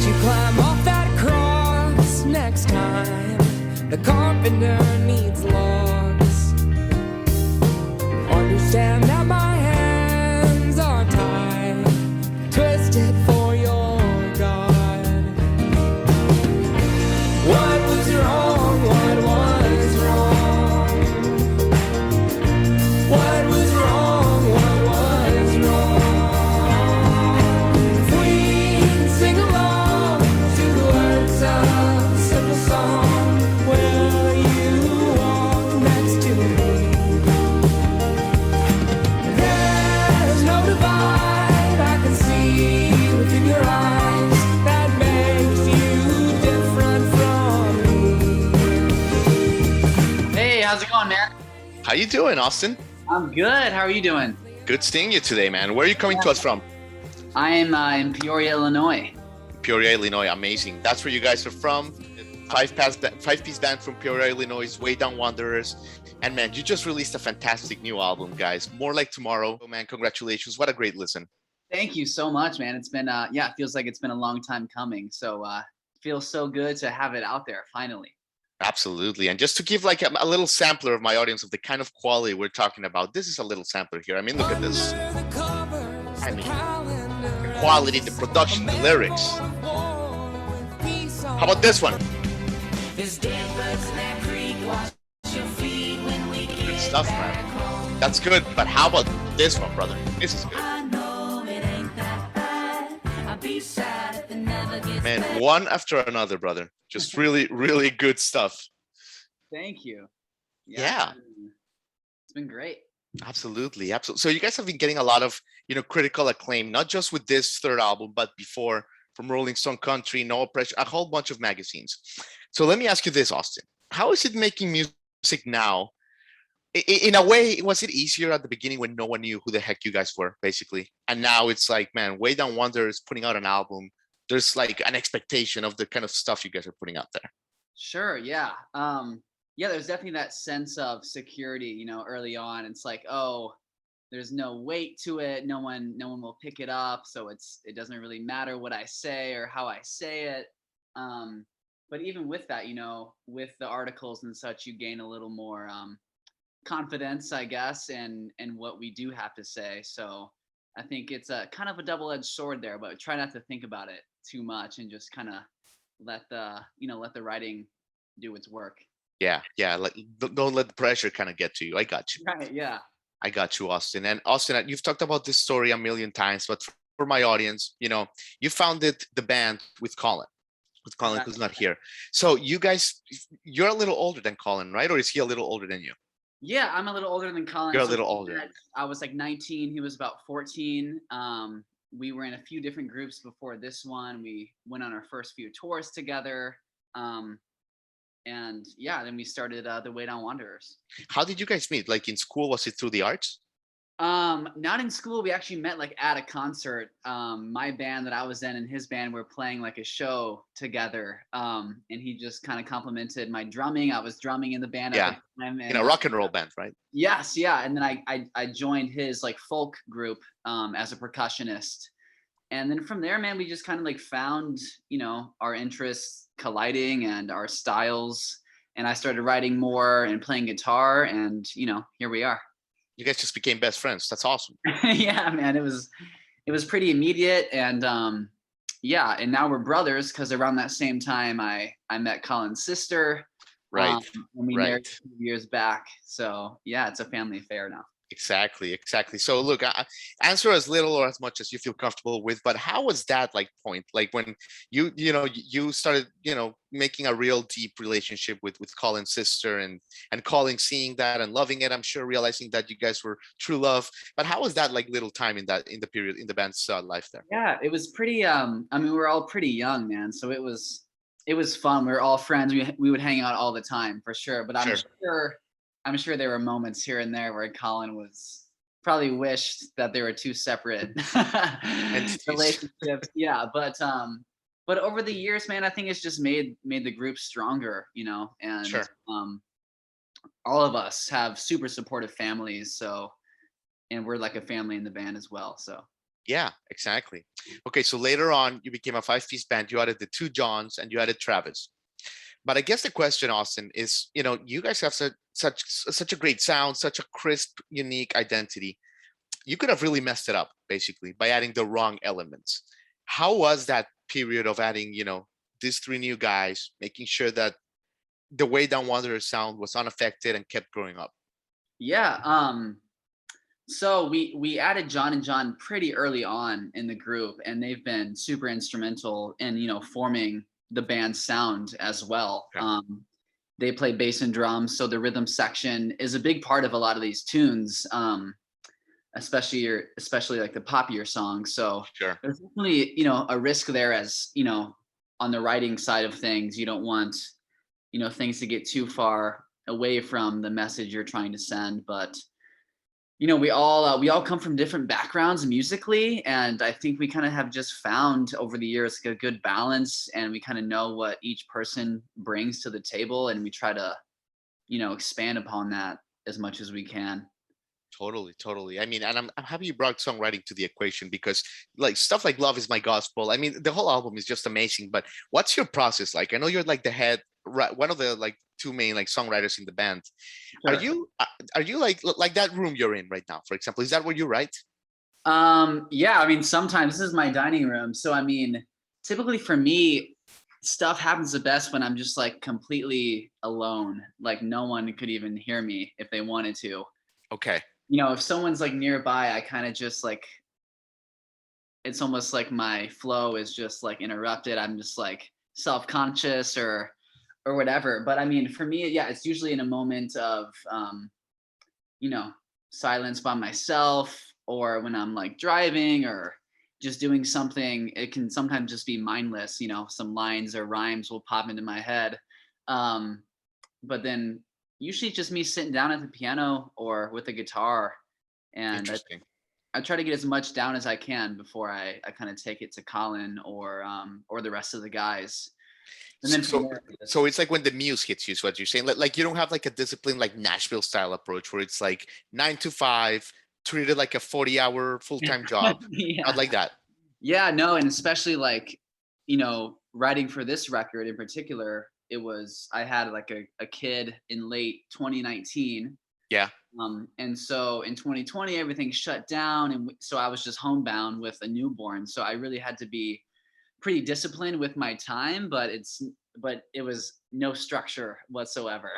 you climb off that cross next time the carpenter needs logs? Understand that my hands are tied, twisted for your God. What was wrong? What was wrong? What was wrong? What was wrong? If we sing along to the words of a simple song, will you walk next to me? There's no divide I can see within your eyes that makes you different from me. Hey, how's it going, man? How you doing, Austin? I'm good. How are you doing? Good seeing you today, man. Where are you coming to us from? I am in Peoria, Illinois. Peoria, Illinois. Amazing. That's where you guys are from. Five-piece band from Peoria, Illinois. Way Down Wanderers. And man, you just released a fantastic new album, guys. More Like Tomorrow. Oh man, congratulations. What a great listen. Thank you so much, man. It's been it feels like it's been a long time coming. So it feels so good to have it out there finally. Absolutely. And just to give like a little sampler of my audience of the kind of quality we're talking about, this is a little sampler here. I mean, look at this. I mean, the quality, the production, the lyrics. How about this one? Good stuff, man. That's good. But how about this one, brother? This is good. Man, one after another, brother. Just really, really good stuff. Thank you. Yeah. It's been great. Absolutely. Absolutely. So you guys have been getting a lot of, critical acclaim, not just with this third album, but before, from Rolling Stone, Country, No Depression, a whole bunch of magazines. So let me ask you this, Austin. How is it making music now? In a way, was it easier at the beginning when no one knew who the heck you guys were, basically? And now it's like, man, Way Down Wonder is putting out an album. There's like an expectation of the kind of stuff you guys are putting out there. Sure. Yeah. There's definitely that sense of security, early on. It's like, oh, there's no weight to it. No one will pick it up. So it doesn't really matter what I say or how I say it. But even with that, with the articles and such, you gain a little more confidence, I guess, in what we do have to say. So I think it's a kind of a double-edged sword there, but try not to think about it too much and just kind of let the writing do its work. Yeah. Like, don't let the pressure kind of get to you. I got you. Right. Yeah. I got you, Austin. And Austin, you've talked about this story a million times, but for my audience, you founded the band with Colin who's not here. So you guys, you're a little older than Colin, right? Or is he a little older than you? Yeah, I'm a little older than Colin. You're a little older. I was like 19. He was about 14. We were in a few different groups before this one. We went on our first few tours together. And then we started the Way Down Wanderers. How did you guys meet? Like in school? Was it through the arts? Not in school. We actually met like at a concert. My band that I was in and his band were playing like a show together. And he just kind of complimented my drumming. I was drumming in the band at the time. And, in a rock and roll band, right? Yes, yeah. And then I joined his like folk group as a percussionist. And then from there, man, we just kind of like found, our interests colliding and our styles. And I started writing more and playing guitar. And, here we are. You guys just became best friends. That's awesome. Yeah, man, it was pretty immediate. And and now we're brothers because around that same time I met Colin's sister. Right. And we married a few years back. So yeah, it's a family affair now. Exactly. So look, answer as little or as much as you feel comfortable with, but how was that like point? Like when you started, making a real deep relationship with Colin's sister and Colin seeing that and loving it, I'm sure realizing that you guys were true love. But how was that like little time in the period in the band's life there? Yeah, it was pretty, we were all pretty young, man. So it was fun. We were all friends. We would hang out all the time for sure. But I'm sure there were moments here and there where Colin was probably wished that there were two separate relationships. Yeah, but over the years, man, I think it's just made the group stronger, and sure. All of us have super supportive families, so and we're like a family in the band as well. So Yeah, exactly. Okay, so later on, you became a five-piece band. You added the two Johns and you added Travis. But I guess the question, Austin, is, you guys have such a great sound, such a crisp, unique identity. You could have really messed it up, basically, by adding the wrong elements. How was that period of adding, these three new guys, making sure that the Way Down Wanderer's sound was unaffected and kept growing up? Yeah. So we added John and John pretty early on in the group, and they've been super instrumental in forming the band's sound as well. Yeah. They play bass and drums, so the rhythm section is a big part of a lot of these tunes, especially like the poppier songs. So Sure. there's definitely a risk there, as on the writing side of things. You don't want things to get too far away from the message you're trying to send, but we all come from different backgrounds musically, and I think we kind of have just found over the years a good balance, and we kind of know what each person brings to the table, and we try to expand upon that as much as we can. Totally, totally. I mean, and I'm happy you brought songwriting to the equation because like stuff like Love Is My Gospel, I mean, the whole album is just amazing, but what's your process like? I know you're like the head, right, one of the like two main like songwriters in the band. Are Sure. you are you like that room you're in right now, for example? Is that where you write? Yeah, I mean, sometimes this is my dining room, so I mean, typically for me, stuff happens the best when I'm just like completely alone, like no one could even hear me if they wanted to. Okay. If someone's like nearby, I kind of just like, it's almost like my flow is just like interrupted. I'm just like self-conscious or whatever. But I mean, for me, yeah, it's usually in a moment of you know, silence by myself, or when I'm like driving or just doing something. It can sometimes just be mindless, some lines or rhymes will pop into my head. Um, but then usually it's just me sitting down at the piano or with a guitar, and Interesting. I try to get as much down as I can before I kind of take it to Colin or the rest of the guys. And So, then from so there, so just it's like when the muse hits you, is what you're saying. Like you don't have like a discipline like Nashville style approach where it's like 9 to 5, treated like a 40-hour full-time job. Not yeah. like that. Yeah, no, and especially like, writing for this record in particular, I had like a kid in late 2019. Yeah. And so in 2020, everything shut down. And so I was just homebound with a newborn. So I really had to be pretty disciplined with my time, but it was no structure whatsoever.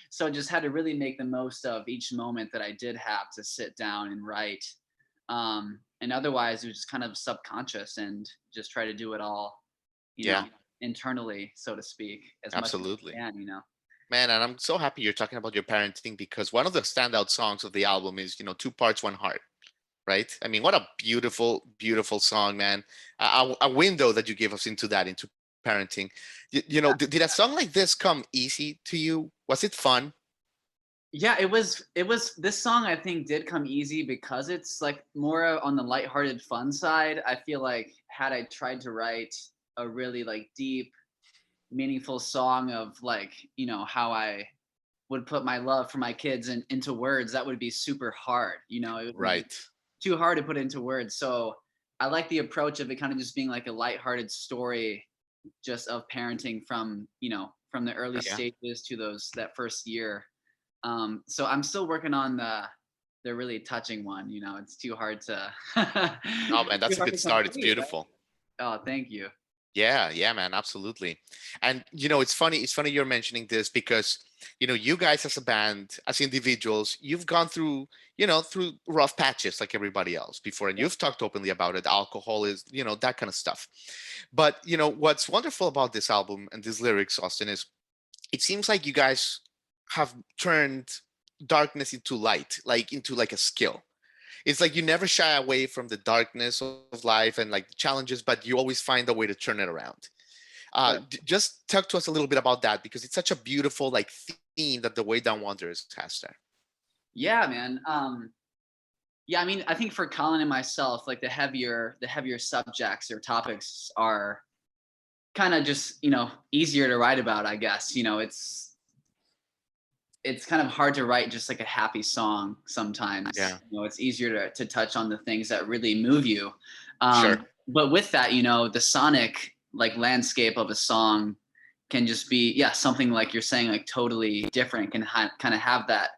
So I just had to really make the most of each moment that I did have to sit down and write. And otherwise it was just kind of subconscious and just try to do it all, you know, Yeah. internally, so to speak, as much as Absolutely. I can. Man, and I'm so happy you're talking about your parenting because one of the standout songs of the album is, Two Parts, One Heart, right? I mean, what a beautiful, beautiful song, man. A window that you gave us into parenting. Did a song like this come easy to you? Was it fun? Yeah, it was this song I think did come easy because it's like more on the lighthearted fun side. I feel like had I tried to write a really like deep, meaningful song of like, how I would put my love for my kids into words, that would be super hard. It would be Right. too hard to put into words. So I like the approach of it kind of just being like a lighthearted story just of parenting from the early Yeah. stages to that first year. So I'm still working on the really touching one. It's too hard to Oh man, too that's a hard good to start. It's complete, right? beautiful. Oh, thank you. Yeah, yeah, man, absolutely. And it's funny. It's funny you're mentioning this because you guys as a band, as individuals, you've gone through through rough patches like everybody else before, and you've talked openly about it. Alcohol is that kind of stuff. But what's wonderful about this album and these lyrics, Austin, is it seems like you guys have turned darkness into light, like into like a skill. It's like you never shy away from the darkness of life and like the challenges, but you always find a way to turn it around. Sure. Just talk to us a little bit about that because it's such a beautiful like theme that the Way Down Wanderers has there. Yeah, man. Yeah, I mean, I think for Colin and myself, like the heavier subjects or topics are kind of just easier to write about, I guess. It's it's kind of hard to write just like a happy song sometimes. Yeah. You know, it's easier to touch on the things that really move you. Sure. But with that, you know, the sonic like landscape of a song can just be, yeah, something like you're saying, like totally different, can kind of have that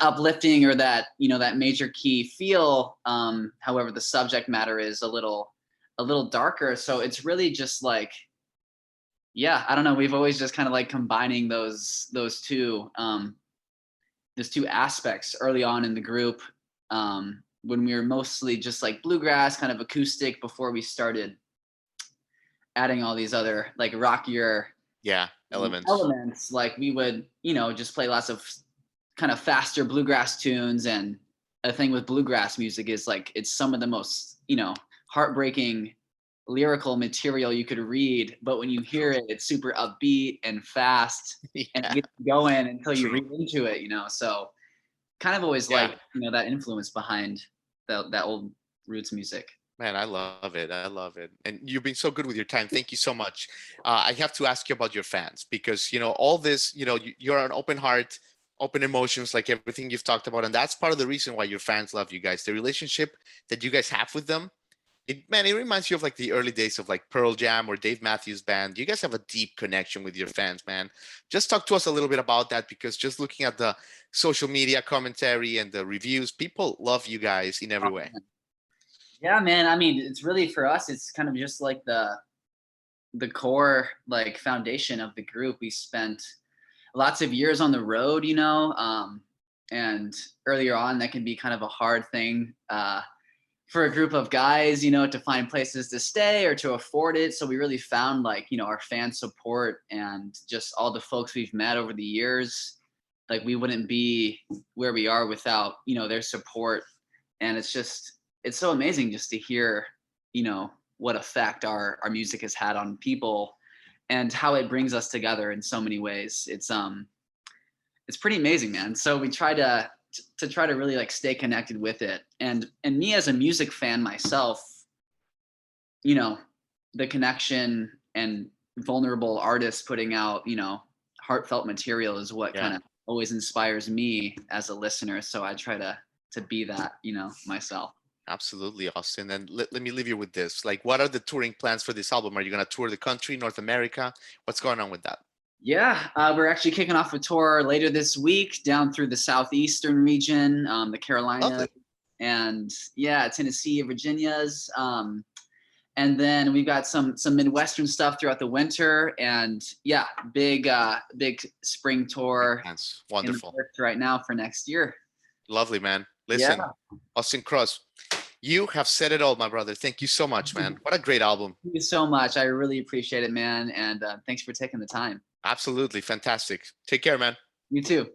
uplifting or that, you know, that major key feel. However, the subject matter is a little darker. So it's really just like, yeah, I don't know. We've always just kind of like combining those two aspects early on in the group, when we were mostly just like bluegrass, kind of acoustic, before we started adding all these other like rockier Yeah. Elements. elements. Like we would, you know, just play lots of kind of faster bluegrass tunes. And the thing with bluegrass music is like it's some of the most, you know, heartbreaking lyrical material you could read, but when you hear it, it's super upbeat and fast, and it Yeah. gets you going until you True. read into it, you know. So kind of always Yeah. like, you know, that influence behind that old roots music. Man, I love it. I love it. And you've been so good with your time. Thank you so much. I have to ask you about your fans because, you know, all this, you know, you're an open heart, open emotions, like everything you've talked about. And that's part of the reason why your fans love you guys. The relationship that you guys have with them, man, it reminds you of like the early days of like Pearl Jam or Dave Matthews Band. You guys have a deep connection with your fans, man. Just talk to us a little bit about that because just looking at the social media commentary and the reviews, people love you guys in every way. Yeah, man. I mean, it's really for us, it's kind of just like the core like foundation of the group. We spent lots of years on the road, you know, and earlier on that can be kind of a hard thing for a group of guys, you know, to find places to stay or to afford it. So we really found like, you know, our fan support and just all the folks we've met over the years. Like we wouldn't be where we are without, you know, their support. And it's so amazing just to hear, you know, what effect our music has had on people and how it brings us together in so many ways. It's pretty amazing, man. So we try to try to really like stay connected with it. And me as a music fan myself, you know, the connection and vulnerable artists putting out, you know, heartfelt material is what Yeah. kind of always inspires me as a listener. So I try to be that, you know, myself. Absolutely, Austin. And let me leave you with this. Like, what are the touring plans for this album? Are you going to tour the country, North America? What's going on with that? Yeah, we're actually kicking off a tour later this week down through the southeastern region, the Carolinas, Lovely. and yeah, Tennessee, Virginia's, and then we've got some Midwestern stuff throughout the winter, and yeah, big spring tour That's in the wonderful. works right now for next year. Lovely, man. Yeah, Listen, Austin Krause, you have said it all, my brother. Thank you so much, man. What a great album. thank you so much. I really appreciate it, man, and thanks for taking the time. Absolutely fantastic. Take care, man. You too.